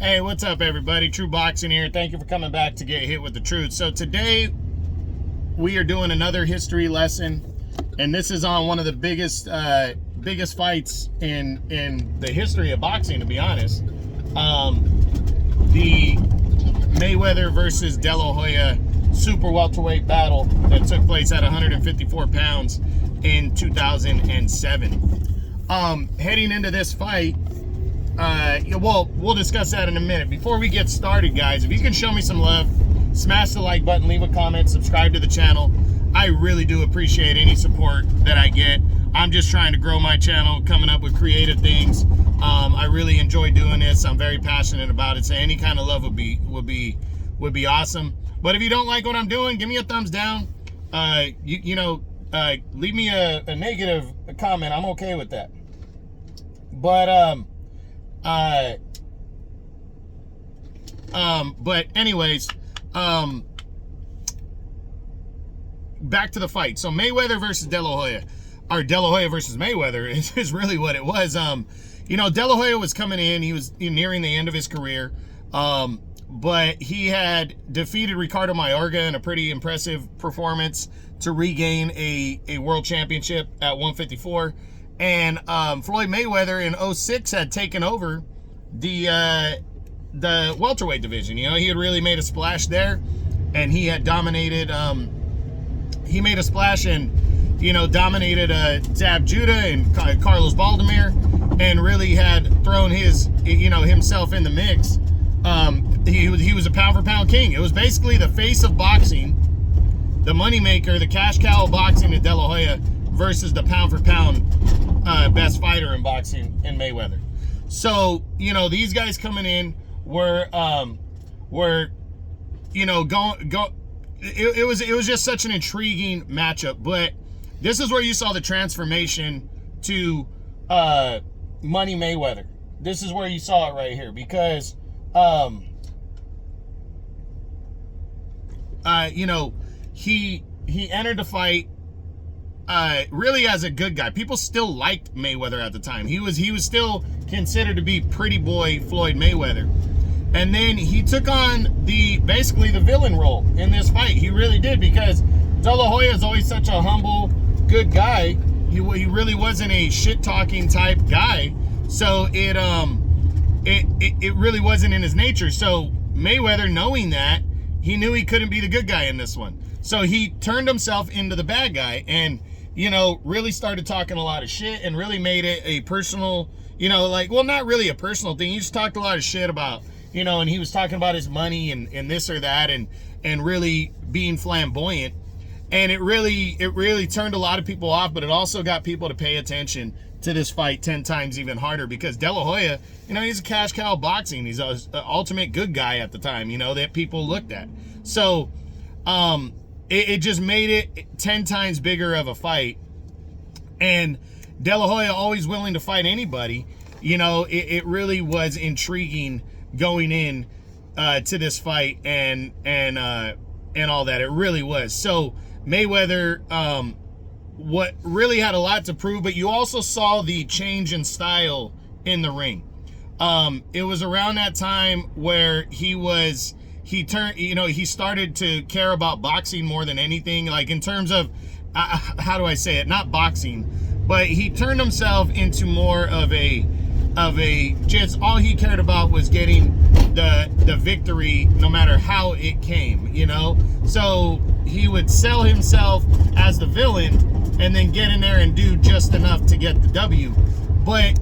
Hey, what's up, everybody? True Boxing here. Thank you for coming back to get hit with the truth. So today we are doing another history lesson, and this is on one of the biggest fights in the history of boxing, to be honest. The Mayweather versus De La Hoya super welterweight battle that took place at 154 pounds in 2007. Heading into this fight, we'll discuss that in a minute. Before we get started, guys, if you can show me some love, smash the like button, leave a comment, subscribe to the channel. I really do appreciate any support that I get. I'm just trying to grow my channel, coming up with creative things. I really enjoy doing this. I'm very passionate about it, so any kind of love would be awesome. But if you don't like what I'm doing, give me a thumbs down. Leave me a negative comment. I'm okay with that. But anyways, back to the fight. So Mayweather versus De La Hoya, or De La Hoya versus Mayweather is really what it was. De La Hoya was coming in. He was nearing the end of his career. But he had defeated Ricardo Mayorga in a pretty impressive performance to regain a world championship at 154. And Floyd Mayweather in 2006 had taken over the welterweight division. He had really made a splash there, and he had dominated. He made a splash and dominated Zab Judah and Carlos Baldomir, and really had thrown his himself in the mix. He was a pound for pound king. It was basically the face of boxing, the moneymaker, the cash cow of boxing in De La Hoya versus the pound for pound best fighter in boxing in Mayweather. So these guys coming in were it was just such an intriguing matchup. But this is where you saw the transformation to Money Mayweather. This is where you saw it right here, because he entered the fight really as a good guy. People still liked Mayweather at the time. He was still considered to be pretty boy Floyd Mayweather. And then he took on basically the villain role in this fight. He really did, because De La Hoya is always such a humble, good guy. He really wasn't a shit-talking type guy. So it really wasn't in his nature. So Mayweather, knowing that, he knew he couldn't be the good guy in this one. So he turned himself into the bad guy and, really started talking a lot of shit and really made it a personal, not really a personal thing. He just talked a lot of shit about, and he was talking about his money and this or that and really being flamboyant. And it really turned a lot of people off, but it also got people to pay attention to this fight 10 times even harder, because De La Hoya, he's a cash cow of boxing. He's an ultimate good guy at the time, that people looked at. So it just made it 10 times bigger of a fight. And De La Hoya, always willing to fight anybody, it really was intriguing going in to this fight and all that. It really was. So Mayweather, what really had a lot to prove, but you also saw the change in style in the ring. It was around that time where he started to care about boxing more than anything, like in terms of, how do I say it? Not boxing, but he turned himself into more of a just, all he cared about was getting the victory, no matter how it came, So he would sell himself as the villain and then get in there and do just enough to get the W. But,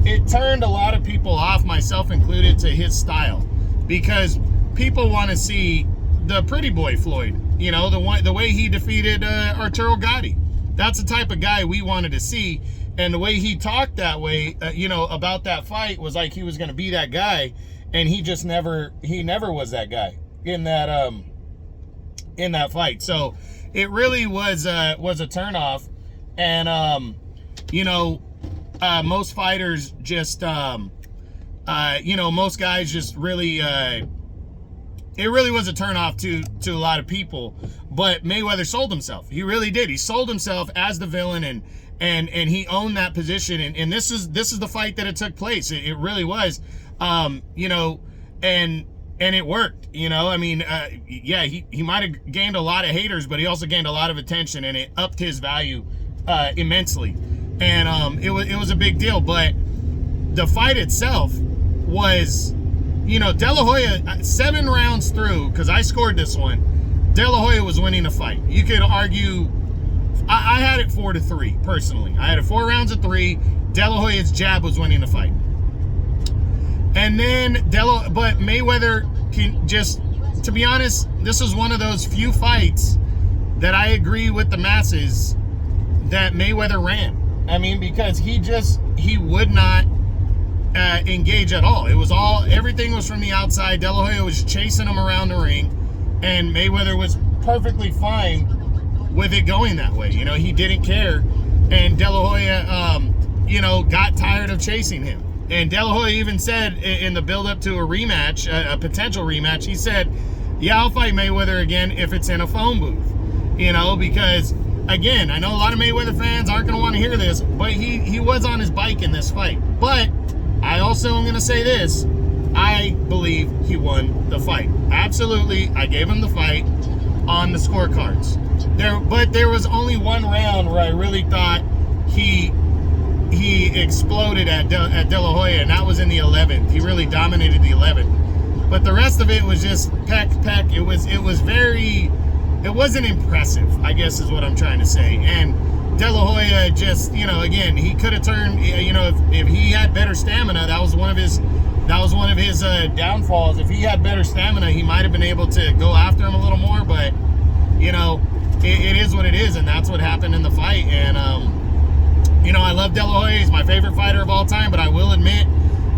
it turned a lot of people off, myself included, to his style, because people want to see the pretty boy Floyd, the way he defeated Arturo Gatti. That's the type of guy we wanted to see. And the way he talked that way, about that fight, was like he was going to be that guy, and he never was that guy in that fight. So it really was a turnoff. And most fighters just most guys just really it really was a turnoff to a lot of people. But Mayweather sold himself. He really did. He sold himself as the villain, and he owned that position. And this is the fight that it took place. It really was. You know, and it worked. You know, I mean, yeah, he might have gained a lot of haters, but he also gained a lot of attention, and it upped his value immensely. And it was a big deal. But the fight itself was, you know, De La Hoya, 7 rounds through, because I scored this one, De La Hoya was winning the fight. You could argue, I had it 4-3 personally. I had it 4 rounds of 3. De La Hoya's jab was winning the fight. And then but Mayweather can just, to be honest, this is one of those few fights that I agree with the masses that Mayweather ran. I mean, because he would not engage at all. It was everything was from the outside. De La Hoya was chasing him around the ring, and Mayweather was perfectly fine with it going that way. You know, he didn't care, and De La Hoya, you know, got tired of chasing him. And De La Hoya even said in the build-up to a rematch, a potential rematch, he said, yeah, I'll fight Mayweather again if it's in a phone booth. You know, because, again, I know a lot of Mayweather fans aren't going to want to hear this, but he was on his bike in this fight. But I also am going to say this. I believe he won the fight. Absolutely, I gave him the fight on the scorecards. But there was only one round where I really thought he exploded at De La Hoya, and that was in the 11th. He really dominated the 11th. But the rest of it was just peck. It wasn't impressive, I guess is what I'm trying to say. And De La Hoya just, you know, again, he could have turned, you know, if he had better stamina, that was one of his downfalls. If he had better stamina, he might have been able to go after him a little more, but, you know, it is what it is, and that's what happened in the fight. And, you know, I love De La Hoya. He's my favorite fighter of all time, but I will admit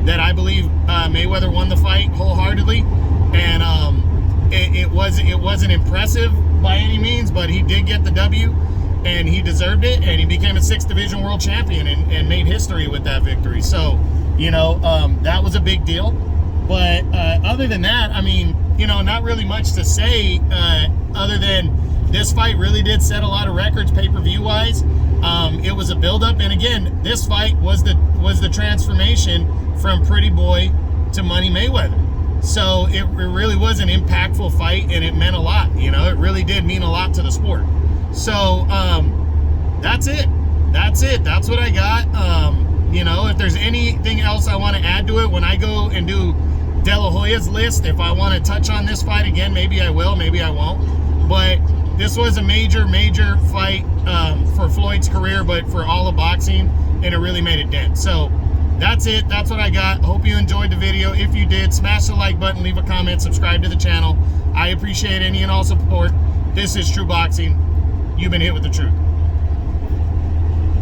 that I believe Mayweather won the fight wholeheartedly. And it wasn't impressive by any means, but he did get the W, and he deserved it, and he became a 6th division world champion and made history with that victory. So, you know, that was a big deal. But other than that, I mean, you know, not really much to say other than this fight really did set a lot of records pay-per-view wise. It was a build-up, and again, this fight was the transformation from Pretty Boy to Money Mayweather. So it really was an impactful fight, and it meant a lot. You know, it really did mean a lot to the sport. So that's it. That's what I got. You know, if there's anything else I want to add to it when I go and do De La Hoya's list, if I want to touch on this fight again, maybe I will, maybe I won't. But this was a major fight for Floyd's career, but for all of boxing, and it really made a dent. So that's it. That's what I got. Hope you enjoyed the video. If you did, smash the like button, leave a comment, subscribe to the channel. I appreciate any and all support. This is True Boxing. You've been hit with the truth.